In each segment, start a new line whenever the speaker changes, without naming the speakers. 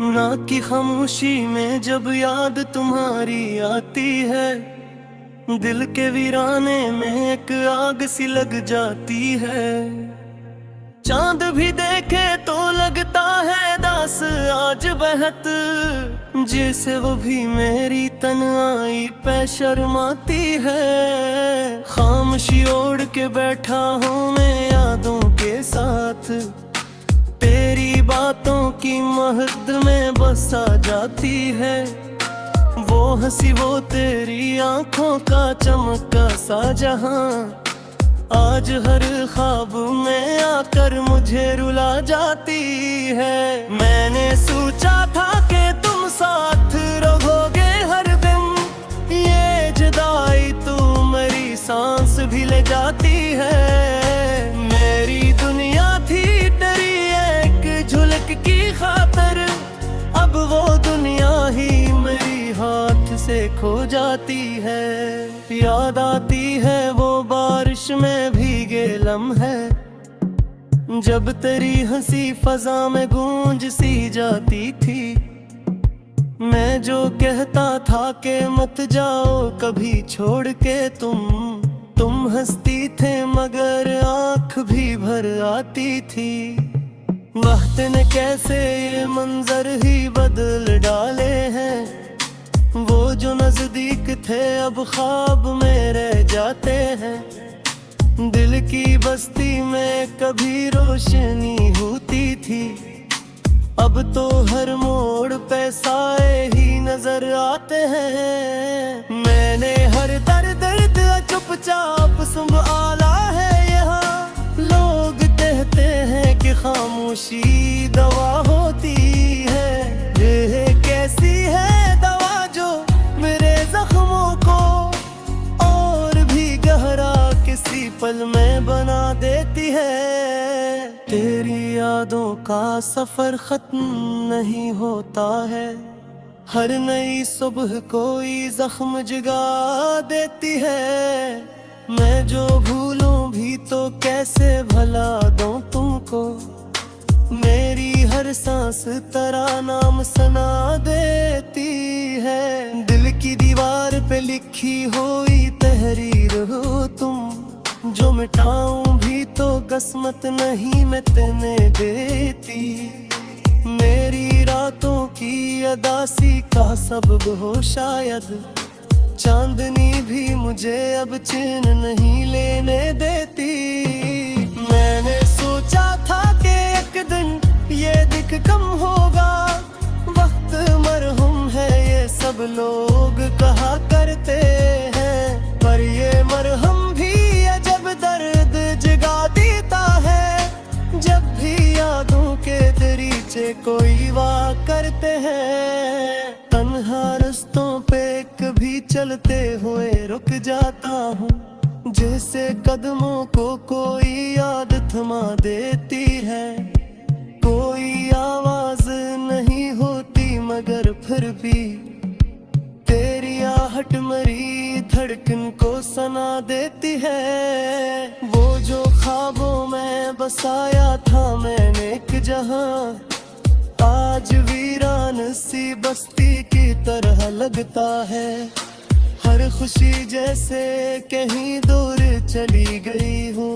रात की खामोशी में जब याद तुम्हारी आती है, दिल के वीराने में एक आग सी लग जाती है। चांद भी देखे तो लगता है दास आज बहत, जिसे वो भी मेरी तन्हाई पे शर्माती है। खामोशी ओढ़ के बैठा हूँ मैं यादों के साथ, तेरी बातों की महद में बसा जाती है। वो हंसी वो तेरी आंखों का चमका सा जहां, आज हर ख्वाब में आकर मुझे रुला जाती है। मैंने सोचा था कि तुम साथ रहोगे हर दिन, ये जुदाई तू मेरी सांस भी ले जाती है। मेरी दुनिया थी तेरी एक झुलक की खातर, अब वो दुनिया ही मेरी हाथ से खो जाती है। याद आती है वो बारिश में भीगे लम्हे, जब तेरी हंसी फजा में गूंज सी जाती थी। मैं जो कहता था कि मत जाओ कभी छोड़ के तुम हंसती थे मगर आँख भी भर आती थी। वक्त ने कैसे ये मंजर ही बदल डाले हैं, वो जो नजदीक थे अब ख्वाब में रह जाते हैं। दिल की बस्ती में कभी रोशनी होती थी, अब तो हर मोड़ पे साए ही नजर आते हैं। मैंने हर दर्द चुपचाप संभाला है यहाँ, लोग कहते हैं कि खामोशी दवा होती है। ये कैसी है दवा जो मेरे जख्मों को और भी गहरा किसी पल में बना देती है। तेरी यादों का सफर खत्म नहीं होता है, हर नई सुबह कोई जख्म जगा देती है। मैं जो भूलूं भी तो कैसे भला दूं तुमको, मेरी हर सांस तेरा नाम सुना देती है। दिल की दीवार पे लिखी हुई तहरीर हो तुम, जो मिटाऊं भी तो किस्मत नहीं मैं तेने देती। मेरी रातों की अदासी का सबब हो शायद, चांदनी भी मुझे अब चैन नहीं लेने देती। मैंने सोचा था कि एक दिन ये दिख कम होगा, वक्त मरहुम है ये सब लोग कहा करते हैं। पर ये मरहम भी अजब दर्द जगा देता है, जब भी यादों के दरीचे कोई वाह करते हैं। तन्हा रस्तों पे कभी चलते हुए रुक जाता हूँ, जैसे कदमों को कोई याद थमा देती है। कोई आवाज नहीं होती मगर फिर भी तेरी आहट मरी धड़कन को सुना देती है। वो जो ख्वाबों में बसाया था मैंने एक जहां, आज वीरान सी बस्ती की तरह लगता है। हर खुशी जैसे कहीं दूर चली गई हूँ,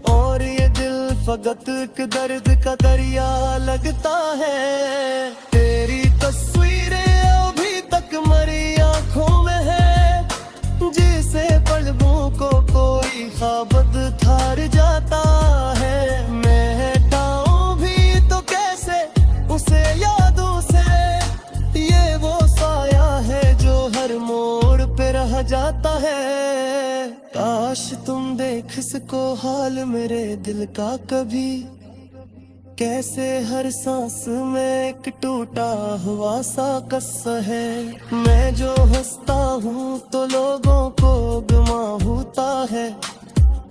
और ये दिल फकत एक दर्द का दरिया लगता है। तेरी तस्वीरें अभी तक मरी आंखों में है, जिसे पलकों को कोई ख्वाब थार जाता है। मैं हटाऊं भी तो कैसे उसे यादों से, ये वो साया है जो हर मोड़ पे रह जाता है। काश तुम देख सको हाल मेरे दिल का कभी, कैसे हर सांस में एक टूटा हुआ सा कस्सा है। मैं जो हंसता हूँ तो लोगों को गमा होता है,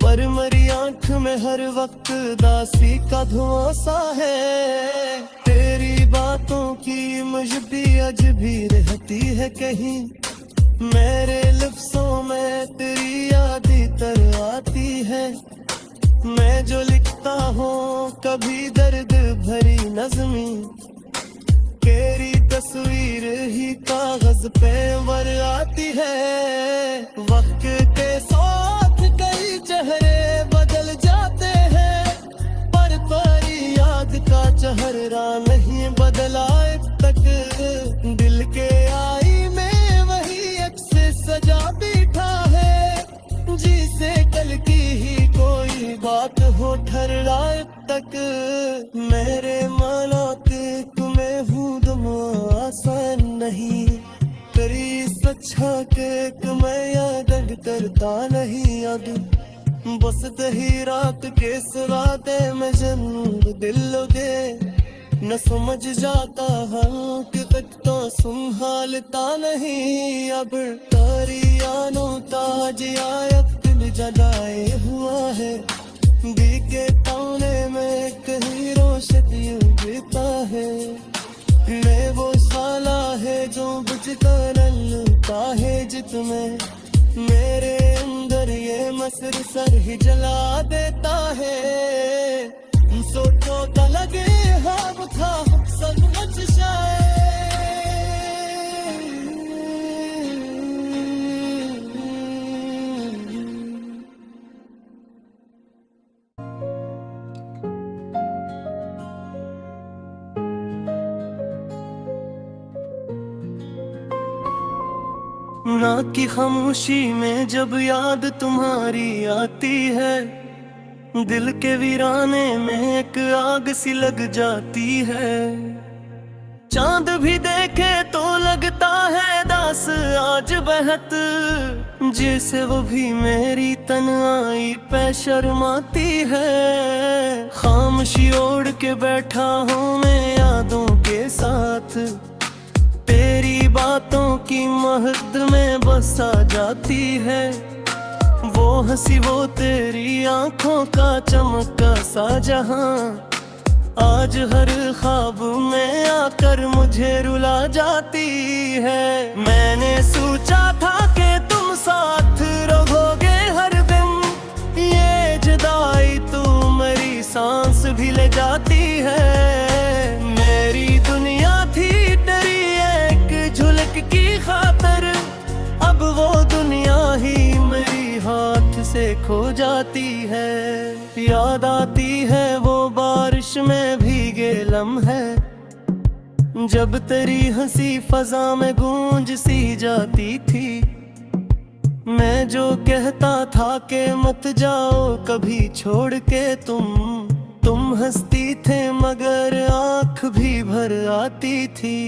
पर मेरी आंख में हर वक्त दासी का धुआं सा है। तेरी बातों की मुझे अजबी रहती है कहीं, मेरे लफ्ज़ों में तेरी याद तर आती है। मैं जो लिखता हूँ कभी दर्द भरी नज़्मी, तस्वीर ही कागज पे वर आती है। वक्त के साथ कई चेहरे बदल जाते हैं, पर याद का चेहरा नहीं बदला अब तक। दिल के आई में वही अक्स सजा बैठा है, जिसे कल की ही कोई बात हो ठहरा अब तक। मेरे मनाते तुम्हें हूँ तुम आसान नहीं, तेरी सच्चा के मैं याद करता नहीं अब। बस दही रात के सराते में जन्म दिल दे, न समझ जाता हाँ कि तक तो संभालता नहीं अब। तारी आनो ताज आया दिल जलाए हुआ है, बीके ताने में कहीं रोशनी उगता है। मैं वो साला है जो बुझता नलता है जित में, मेरे अंदर ये मसर सर ही जला देता है। सोचो तो लगे हम था सचमुच शायद। ना की खामोशी में जब याद तुम्हारी आती है, दिल के वीराने में एक आग सी लग जाती है। चांद भी देखे तो लगता है दास आज बहत, जैसे वो भी मेरी तन्हाई पे शर्माती है। खामोशी ओढ़ के बैठा हूँ मैं यादों के साथ, तेरी बातों की महद में बसा जाती है। वो हंसी वो तेरी आंखों का चमका सा जहां, आज हर ख्वाब में आकर मुझे रुला जाती है। मैंने सोचा था कि तुम साथ रहोगे हर दिन, ये जुदाई तू मेरी सांस भी ले जाती है। मेरी दुनिया थी तेरी एक झुलक की खातर, अब वो दुनिया ही मेरी हाथ से खो जाती है। याद आती है वो बारिश में भीगे लम्हे, जब तेरी हंसी फजा में गूंज सी जाती थी। मैं जो कहता था कि मत जाओ कभी छोड़ के तुम हंसती थे मगर आंख भी भर आती थी।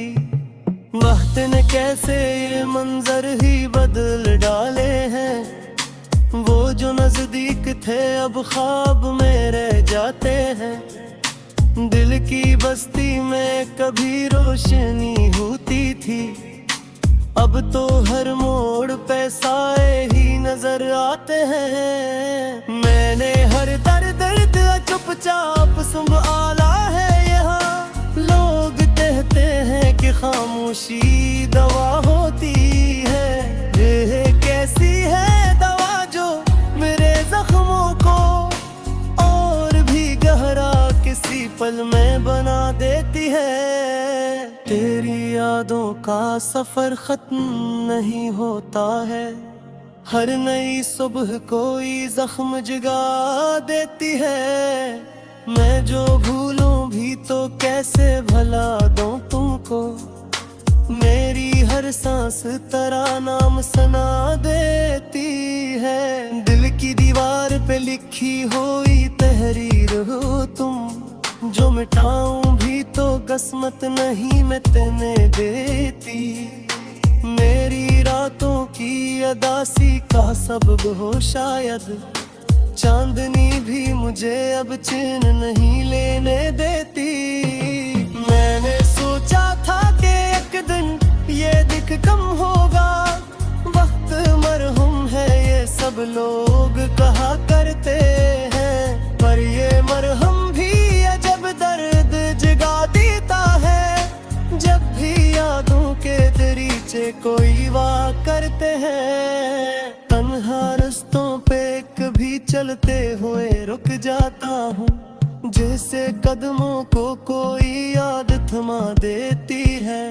वक्त ने कैसे ये मंजर ही बदल डाले हैं, वो जो नजदीक थे अब ख्वाब में रह जाते हैं। दिल की बस्ती में कभी रोशनी होती थी, अब तो हर मोड़ पे साए ही नजर आते हैं। मैंने हर दर्द चुपचाप संभाला है यहाँ, लोग कहते हैं कि खामोशी दवा होती है। ये कैसी है दवा जो मेरे जख्मों को और भी गहरा किसी पल में बना देती है। तेरी यादों का सफर खत्म नहीं होता है, हर नई सुबह कोई जख्म जगा देती है। मैं जो भूलूं भी तो कैसे भला दूं तुमको, मेरी हर सांस तेरा नाम सुना देती है। दिल की दीवार पे लिखी हुई तहरीर हो तुम, जो मिटाऊं भी तो किस्मत नहीं मैं तेने देती। मेरी रातों की अदासी का सबब हो शायद, चांदनी भी मुझे अब चैन नहीं लेने देती। मैंने सोचा था कि एक दिन ये दिख कम होगा, वक्त मरहुम है ये सब लोग कहा करते हैं। पर ये मरहम भी अजब दर्द जगा देता है, जब भी यादों के दरीचे कोई वाह करते हैं। तन्हा रस्तों पे कभी चलते हुए रुक जाता हूँ, जैसे कदमों को कोई याद थमा देती है।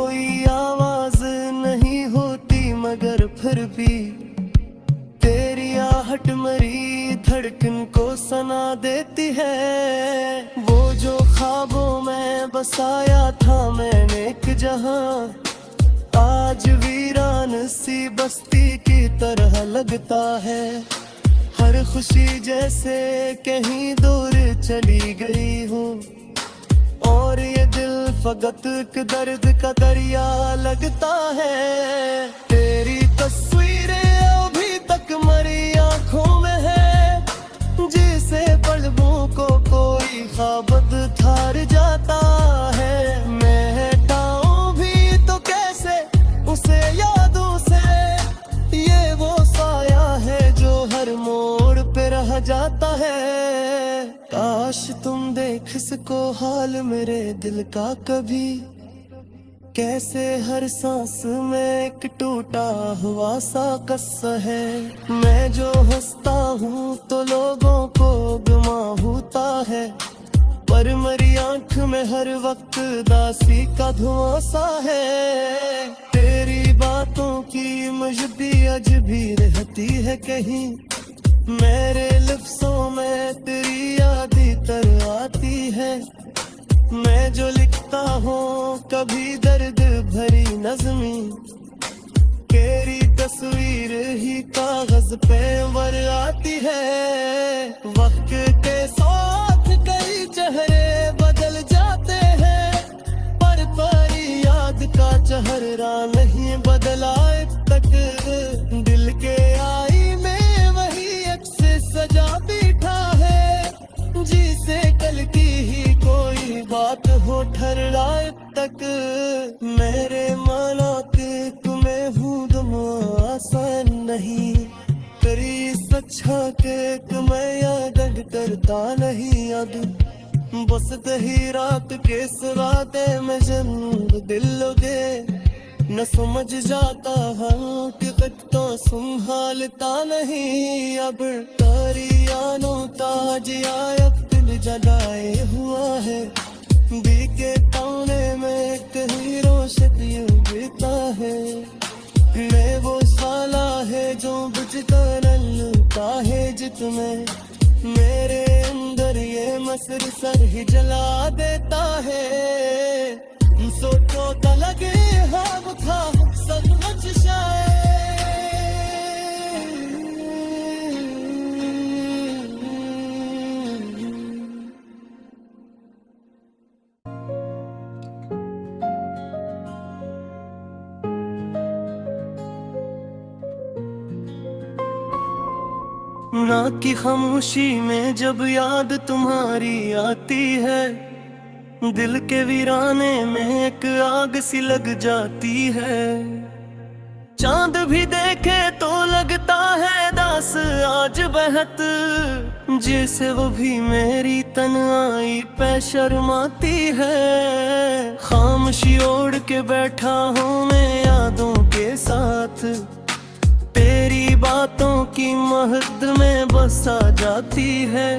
कोई आवाज नहीं होती मगर फिर भी तेरी आहट मरी धड़कन को सना देती है। वो जो ख्वाबों में बसाया था मैंने एक जहां, आज वीरान सी बस्ती की तरह लगता है। हर खुशी जैसे कहीं दूर चली गई हो, और ये दिल फकत एक दर्द का दरिया लगता है। तेरी तस्वीरें अभी तक मरी आंखों में है, जिसे पलकों को कोई ख्वाब थार जाता है। मैं हटाऊं भी तो कैसे उसे यादों से, ये वो साया है जो हर मोड़ पे रह जाता है। काश तुम देख सको हाल मेरे दिल का कभी, कैसे हर सांस में एक टूटा हुआ सा कस्सा है। मैं जो हंसता हूँ तो लोगों को गुमा होता है, पर मेरी आंख में हर वक्त दासी का धुआं सा है। तेरी बातों की मुझे अजबी रहती है कहीं, मेरे लफ्ज़ों में तेरी याद तर आती है। मैं जो लिखता हूँ कभी दर्द भरी नज़्मी, तेरी तस्वीर ही कागज पे वर आती है। वक्त के साथ कई चेहरे बदल जाते हैं, पर तुम्हारी याद का चेहरा नहीं बदला अब तक। दिल के आई में वही अक्स सजा बैठा है, जिसे कल की ही कोई बात हो ठहराए तक। मेरे माना के तुम्हें हूँ दम आसान नहीं, करी सच्चा के तुम्हें याद करता नहीं। अब बस दही रात के सराते में जन्म दिल लोगे, न समझ जाता हूँ कि तो संभालता नहीं। अब तारी आनो ताज आया दिल जलाए हुआ है, बीके ताने में कहीं रोशत उगता है। मैं वो साला है जो बुझता नलता है जितमें, मेरे अंदर ये मसर सर ही जला देता है। सोचो तो लगे हम था सचमुच शायद। रात की खामोशी में जब याद तुम्हारी आती है, दिल के वीराने में एक आग सी लग जाती है। चांद भी देखे तो लगता है दास आज बहत, जिसे वो भी मेरी तन्हाई पे शर्माती है। खामोशी ओढ़ के बैठा हूँ मैं यादों के साथ, तेरी बातों की महद में बसा जाती है।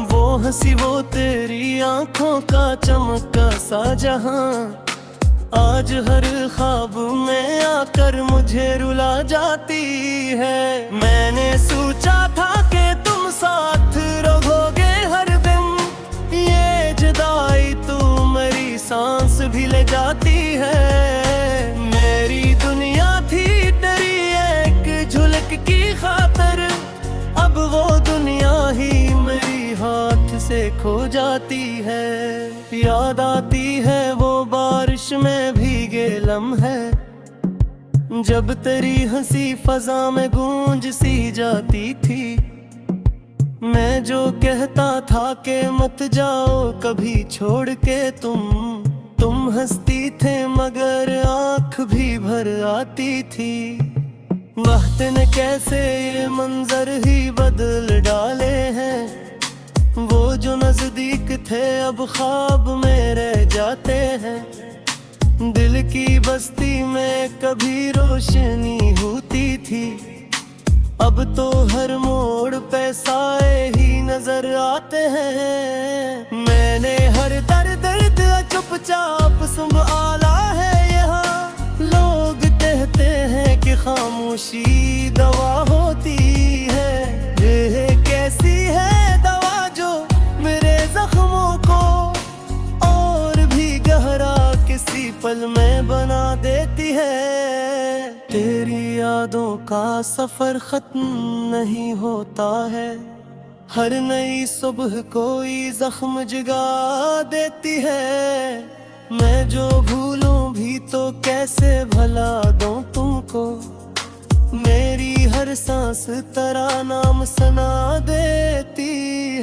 वो हंसी वो तेरी आंखों का चमका सा जहां, आज हर ख्वाब में आकर मुझे रुला जाती है। मैंने सोचा था कि तुम साथ रहोगे हर दिन, ये जुदाई तू मेरी सांस भी ले जाती है। मेरी दुनिया थी तेरी एक झुलक की खातर, अब वो दुनिया ही मेरी हाथ से खो जाती है। याद आती है वो बारिश में भीगे लम्हे, जब तेरी हंसी फजा में गूंज सी जाती थी। मैं जो कहता था कि मत जाओ कभी छोड़ के तुम हंसती थे मगर आंख भी भर आती थी। वक्त ने कैसे ये मंजर ही बदल डाले हैं, वो जो नजदीक थे अब ख्वाब में रह जाते हैं। दिल की बस्ती में कभी रोशनी होती थी, अब तो हर मोड़ पे साए ही नजर आते हैं। मैंने हर दर्द चुपचाप संभाला है, की खामोशी दवा होती है। ये कैसी है दवा जो मेरे जख्मों को और भी गहरा किसी पल में बना देती है। तेरी यादों का सफर खत्म नहीं होता है, हर नई सुबह कोई जख्म जगा देती है। मैं जो भूलूं भी तो कैसे भला दूं तुमको, मेरी हर सांस तेरा नाम सुना देती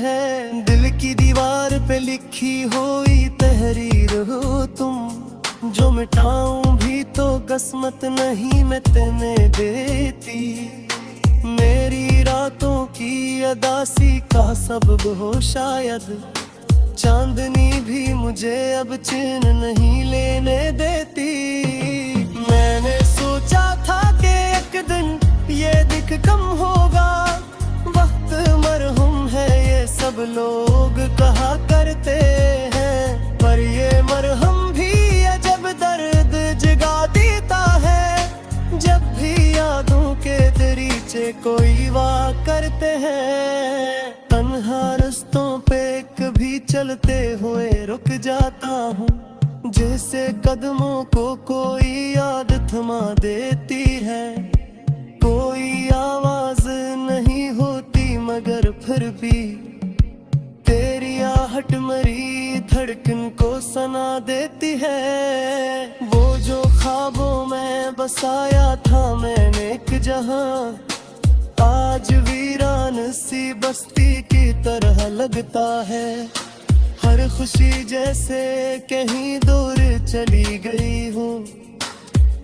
है। दिल की दीवार पे लिखी हुई तहरीर हो तुम, जो मिटाऊं भी तो किस्मत नहीं मैं तेने देती। मेरी रातों की अदासी का सबब हो शायद, चांदनी भी मुझे अब चैन नहीं लेने देती। मैंने सोचा था कि एक दिन ये दिख कम होगा, वक्त मरहूम है ये सब लोग कहा करते हैं। पर ये मरहम भी अजब दर्द जगा देता है, जब भी यादों के दरीचे कोई वार करते हैं। तन्हा रस्तों पे कभी चलते हुए रुक जाता हूँ, जैसे कदमों को कोई याद थमा देती है। कोई आवाज नहीं होती मगर फिर भी तेरी आहट मरी धड़कन को सुना देती है। वो जो ख्वाबों में बसाया था मैंने एक जहां, आज वीरान सी बस्ती की तरह लगता है। हर खुशी जैसे कहीं दूर चली गई हूँ,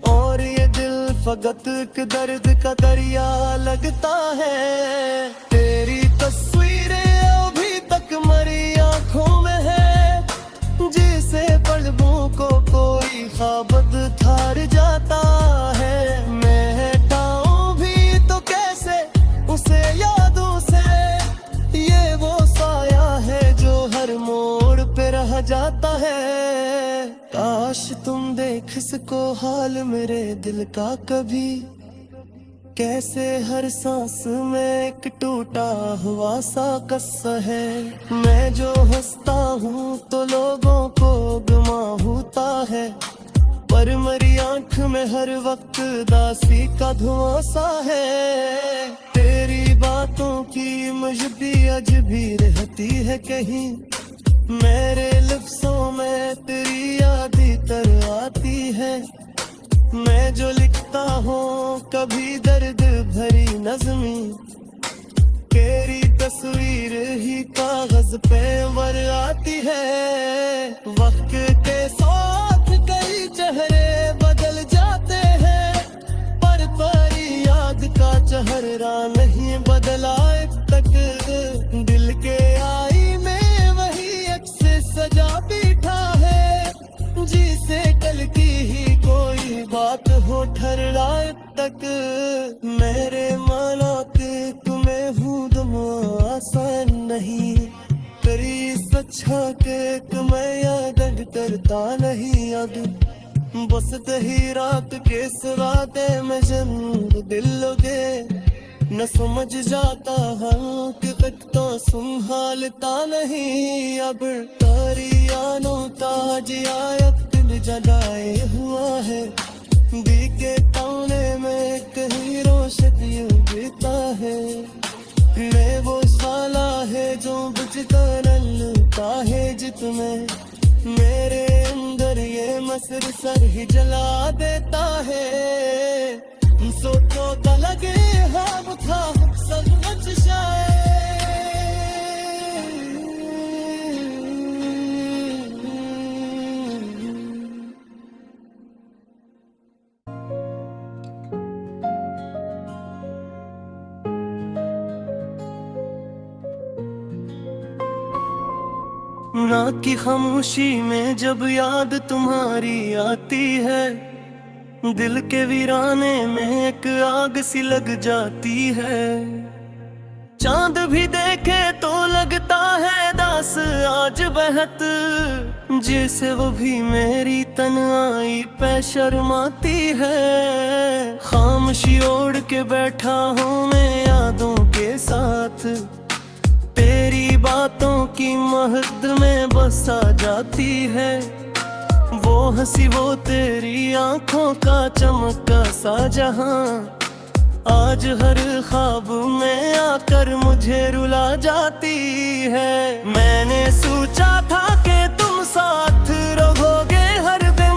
और ये दिल फकत एक दर्द का दरिया लगता है। तेरी तस्वीरें अभी तक मरी आंखों में है, जिसे पलकों को कोई ख्वाब थार जाता है। मैं हटाऊं भी तो कैसे उसे यादों से, ये वो साया है जो हर मोड़ पे रह जाता है। काश तुम देख सको हाल मेरे दिल का कभी, कैसे हर सांस में एक टूटा हुआ सा कस्सा है। मैं जो हंसता हूँ तो लोगों को गुमा होता है, पर मेरी आंख में हर वक्त दासी का धुआं सा है। तेरी बातों की मुझे अजबी रहती है कहीं, मेरे लफ्ज़ों में तेरी याद तर आती है। मैं जो लिखता हूँ कभी दर्द भरी नज़्मी, तेरी तस्वीर ही कागज पे वर आती है। वक्त के साथ कई चेहरे बदल जाते हैं, पर तेरी याद का चेहरा नहीं बदला अब तक। दिल के आई में वही अक्स सजा बैठा है, जिसे कल की ही कोई बात हो ठहरा तक। मेरे माना के तुम्हें हूँ दम आसान नहीं, करी सच्चा के तुम्हें याद करता नहीं। अब बस दही रात के सराते में जरूर दिल लोगे, न समझ जाता हूँ कि तक तो संभालता नहीं। अब तारी आनो ताज आया दिल जलाए हुआ है, दी के ताने में कहीं रोशनी उगता है। मैं वो साला है जो बुझता नलता है जितमें, मेरे अंदर ये मसर सर ही जला देता है। सोचो तो लगे हम था समझ शायद। रात की खामोशी में जब याद तुम्हारी आती है, दिल के वीराने में एक आग सी लग जाती है। चांद भी देखे तो लगता है दास आज बहत, जिसे वो भी मेरी तन्हाई पे शर्माती है। खामोशी ओढ़ के बैठा हूँ मैं यादों के साथ, तेरी बातों की महद में बसा जाती है। वो हंसी वो तेरी आंखों का चमका सा जहां, आज हर ख्वाब में आकर मुझे रुला जाती है। मैंने सोचा था कि तुम साथ रहोगे हर दिन,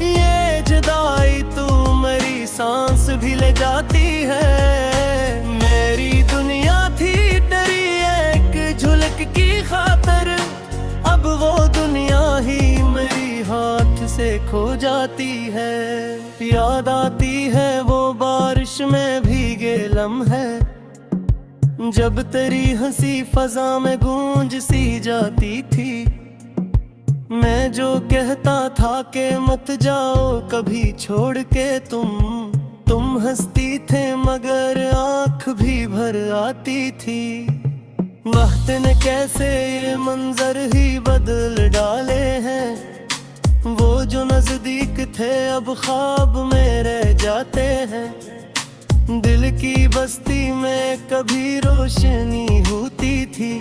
ये जुदाई तू मेरी सांस भी ले जाती है। मेरी दुनिया थी तेरी एक झुलक की खातर, अब वो दुनिया ही मेरी हाथ से खो जाती है। याद आती है वो बारिश में भीगे लम्हे, जब तेरी हंसी फजा में गूंज सी जाती थी। मैं जो कहता था कि मत जाओ कभी छोड़ के तुम हंसती थे मगर आंख भी भर आती थी। वक्त ने कैसे ये मंजर ही बदल डाले हैं, वो जो नजदीक थे अब ख्वाब में रह जाते हैं। दिल की बस्ती में कभी रोशनी होती थी,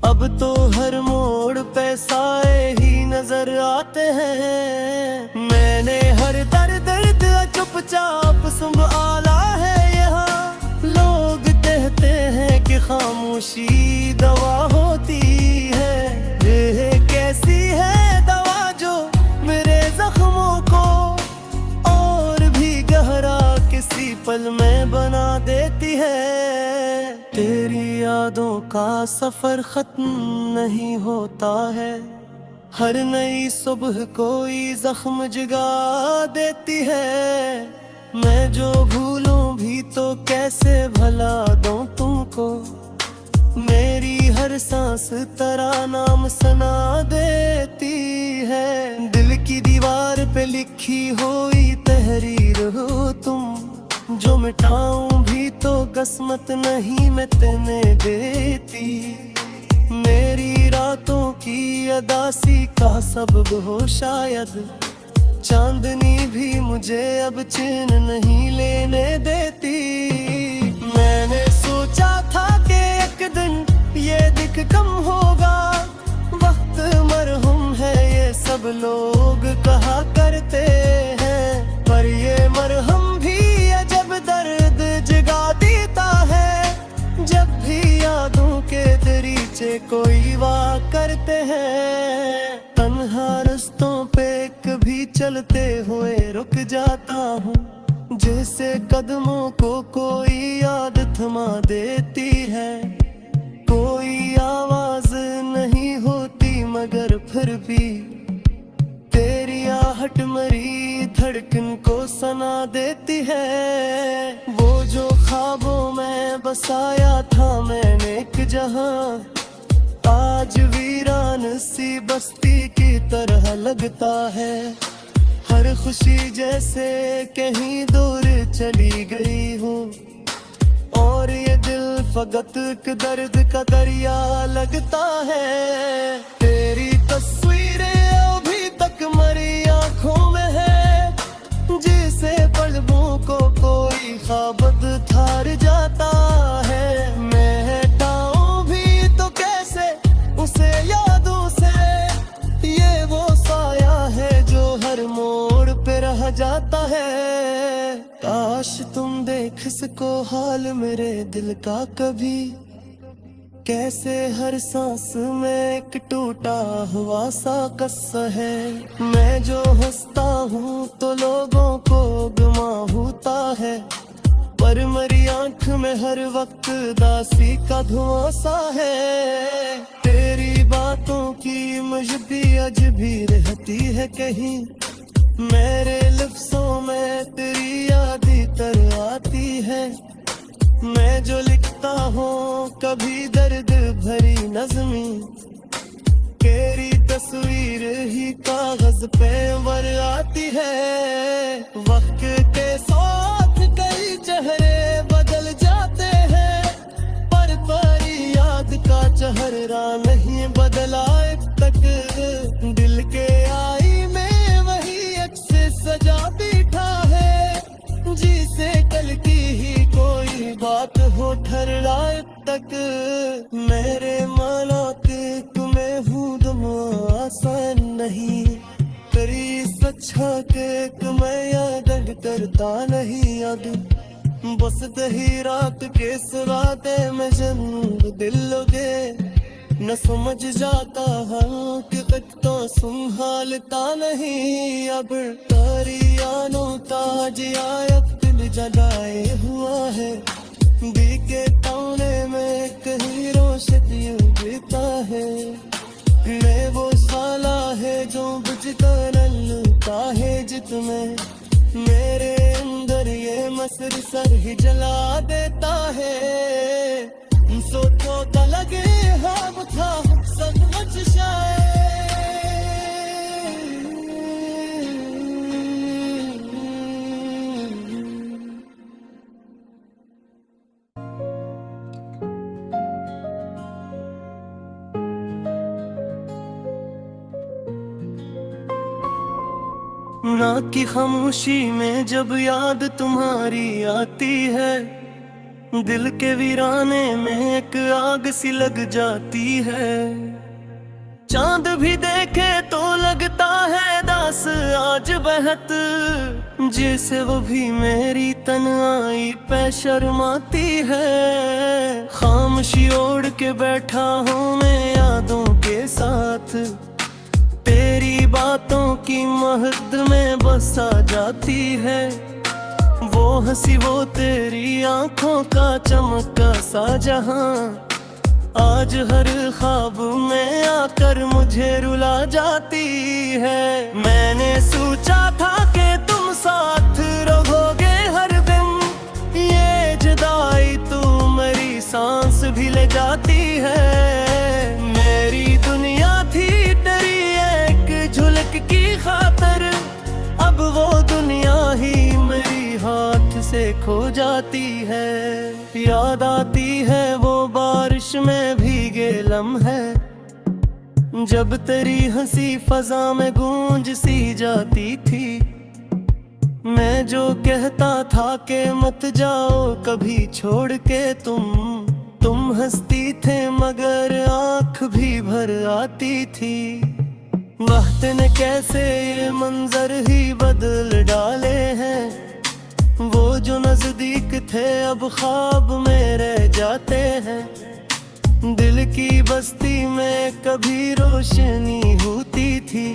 अब तो हर मोड़ पे साए ही नजर आते हैं। मैंने हर दर्द चुपचाप संभाला है यहाँ, लोग कहते हैं कि खामोशी दवा होती है। ये कैसी है दवा जो मेरे जख्मों को और भी गहरा किसी पल में बना देती है। तेरी यादों का सफर खत्म नहीं होता है, हर नई सुबह कोई जख्म जगा देती है। मैं जो भूलूं भी तो कैसे भला दूं तुमको, मेरी हर सांस तेरा नाम सुना देती है। दिल की दीवार पे लिखी हुई तहरीर हो तुम, जो मिटाऊं भी तो किस्मत नहीं मैं तेने देती। मेरी रातों की अदासी का सबब हो शायद, चांदनी भी मुझे अब चैन नहीं लेने देती। मैंने सोचा था कि एक दिन ये दिख कम होगा, वक्त मरहुम है ये सब लोग कहा करते हैं। पर ये मरहम भी अजब दर्द जगा देता है, जब भी यादों के दरीचे कोई वाह करते हैं। तन्हा रस्तों पे कभी चलते हुए रुक जाता हूँ, जैसे कदमों को कोई याद थमा देती है। कोई आवाज नहीं होती मगर फिर भी तेरी आहट मरी धड़कन को सना देती है। वो जो ख्वाबों में बसाया था मैंने एक जहां, आज वीरान सी बस्ती की तरह लगता है। हर खुशी जैसे कहीं दूर चली गई हूँ, और ये दिल फकत एक दर्द का दरिया लगता है। तेरी तस्वीरें अभी तक मरी आंखों में है, जिसे पलकों को कोई ख्वाब थार जाता है। मैं हटाऊं भी तो कैसे उसे यादों से, ये वो साया है जो हर मोड़ पे रह जाता है। काश तुम देख सको हाल मेरे दिल का कभी, कैसे हर सांस में एक टूटा हुआ सा कस्सा है। मैं जो हंसता हूँ तो लोगों को गुमा होता है, पर मेरी आंख में हर वक्त दासी का धुआं सा है। तेरी बातों की मुझे अजबी रहती है कहीं, मेरे लफ्ज़ों में तेरी याद तर आती है। मैं जो लिखता हूँ कभी दर्द भरी नज़्मी, तेरी तस्वीर ही कागज पे वर आती है। वक्त के साथ कई चेहरे बदल जाते हैं, चेहरा नहीं बदला अब तक, दिल के आई में वही अक्स सजा बैठा है, जिसे कल की ही कोई बात हो ठहरा अब तक। मेरे माना के मैं हूँ दम आसान नहीं, करी सच्चा के मैं याद करता नहीं याद, बस दही रात के सुराते में जन्म दिल लोगे न समझ जाता हाँ कि तक तो संभालता नहीं अब। तारी आनो ताज आया दिल जलाए हुआ है, बीके ताने में कहीं रोशत यूं बीता है। मैं वो साला है जो बुझता नलता है जितमें, मेरे अंदर ये मसर सर ही जला देता है। सोचो तो लगे हाँ था सचमुच शायद। रात की खामोशी में जब याद तुम्हारी आती है, दिल के वीराने में एक आग सी लग जाती है। चांद भी देखे तो लगता है दास आज बहत, जैसे वो भी मेरी तन्हाई पे शर्माती है। खामोशी ओढ़ के बैठा हूँ मैं यादों के साथ, तेरी बातों की महद में बसा जाती है। वो हंसी वो तेरी आंखों का चमका सा जहां, आज हर ख्वाब में आकर मुझे रुला जाती है। मैंने सोचा था कि तुम साथ रहोगे हर दिन, ये जुदाई तू मेरी सांस भी ले जाती है। मेरी दुनिया थी तेरी एक झुलक की खातर, अब वो दुनिया ही मेरी हाथ से खो जाती है। याद आती है वो बारिश में भीगे लम्हे, जब तेरी हंसी फजा में गूंज सी जाती थी। मैं जो कहता था कि मत जाओ कभी छोड़ के तुम हंसती थे मगर आंख भी भर आती थी। वक्त ने कैसे ये मंजर ही बदल डाले हैं, वो जो नजदीक थे अब ख्वाब में रह जाते हैं। दिल की बस्ती में कभी रोशनी होती थी,